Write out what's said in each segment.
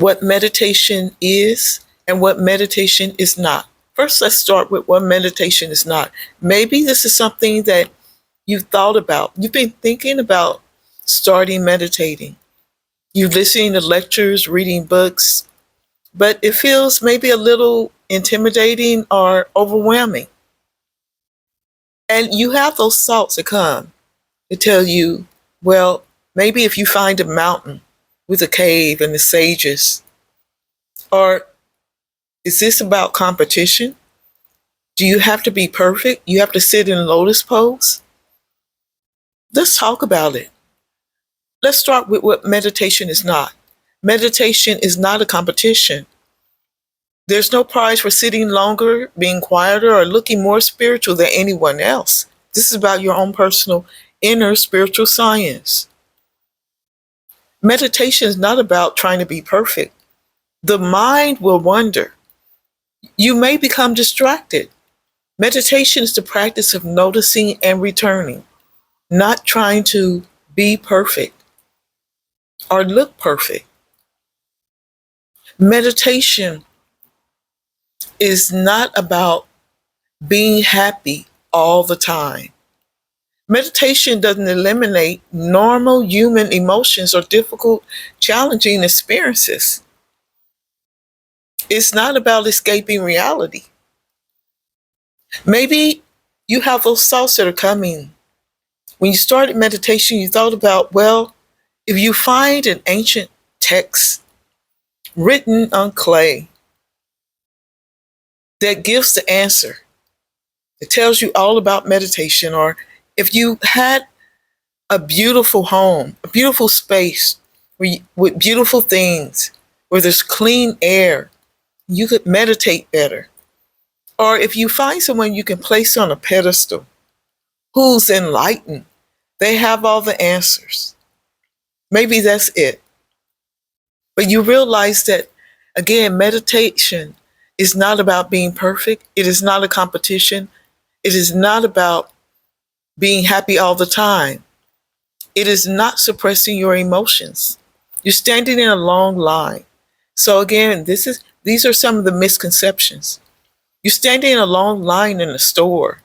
what meditation is and what meditation is not. First, let's start with what meditation is not. Maybe this is something that you've thought about. You've been thinking about starting meditating. You're listening to lectures, reading books, but it feels maybe a little intimidating or overwhelming. And you have those thoughts that come to tell you, well, maybe if you find a mountain with a cave and the sages, or is this about competition? Do you have to be perfect? You have to sit in lotus pose? Let's talk about it. Let's start with what meditation is not. Meditation is not a competition. There's no prize for sitting longer, being quieter, or looking more spiritual than anyone else. This is about your own personal inner spiritual science. Meditation is not about trying to be perfect. The mind will wander. You may become distracted. Meditation is the practice of noticing and returning, not trying to be perfect or look perfect. Meditation is not about being happy all the time. Meditation doesn't eliminate normal human emotions or difficult, challenging experiences. It's not about escaping reality. Maybe you have those thoughts that are coming. When you started meditation, you thought about, well, if you find an ancient text written on clay that gives the answer, it tells you all about meditation, or if you had a beautiful home, a beautiful space with beautiful things, where there's clean air, you could meditate better. Or if you find someone you can place on a pedestal who's enlightened, they have all the answers. Maybe that's it. But you realize that, again, meditation is not about being perfect. It is not a competition. It is not about being happy all the time. It is not suppressing your emotions. You're standing in a long line. So again, these are some of the misconceptions. You're standing in a long line in a store,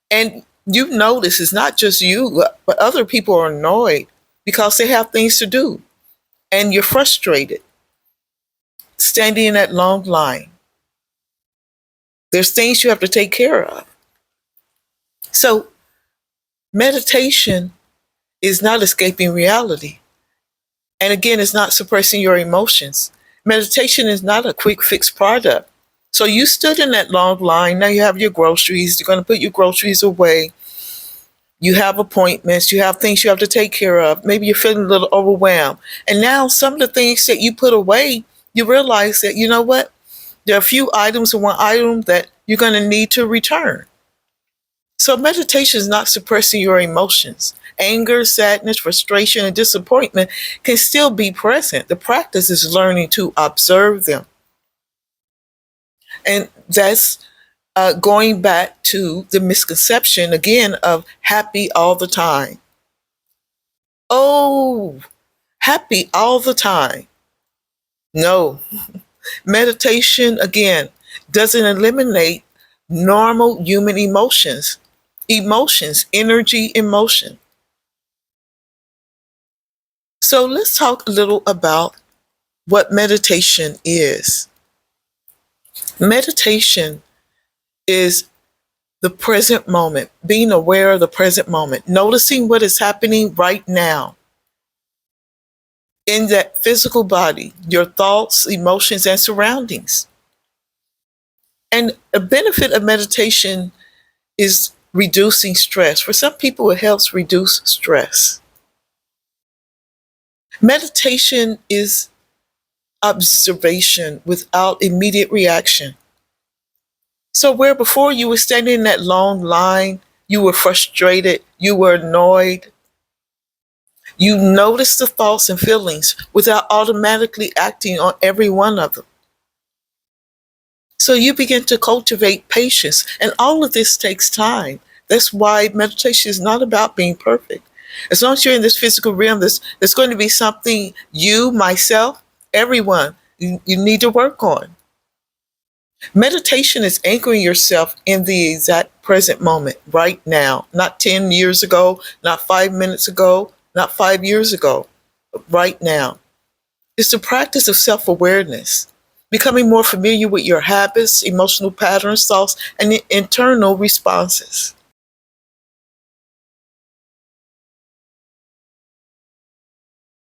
and you notice it's not just you, but other people are annoyed because they have things to do, and you're frustrated standing in that long line. There's things you have to take care of. So meditation is not escaping reality. And again, it's not suppressing your emotions. Meditation is not a quick fix product. So you stood in that long line. Now you have your groceries. You're going to put your groceries away. You have appointments. You have things you have to take care of. Maybe you're feeling a little overwhelmed. And now some of the things that you put away, you realize that, you know what? There are a few items in one item that you're going to need to return. So meditation is not suppressing your emotions. Anger, sadness, frustration, and disappointment can still be present. The practice is learning to observe them. And that's going back to the misconception, again, of happy all the time. Oh, happy all the time. No. Meditation, again, doesn't eliminate normal human emotions. Emotions, energy, emotion. So let's talk a little about what meditation is. Meditation is the present moment, being aware of the present moment, noticing what is happening right now in that physical body, your thoughts, emotions, and surroundings. And a benefit of meditation is reducing stress. For some people, it helps reduce stress. Meditation is observation without immediate reaction. So where before you were standing in that long line, you were frustrated, you were annoyed, you noticed the thoughts and feelings without automatically acting on every one of them. So you begin to cultivate patience, and all of this takes time. That's why meditation is not about being perfect. As long as you're in this physical realm, there's going to be something you, myself, everyone you need to work on. Meditation is anchoring yourself in the exact present moment, right now, not 10 years ago, not 5 minutes ago, not 5 years ago, but right now. It's the practice of self awareness, becoming more familiar with your habits, emotional patterns, thoughts, and internal responses.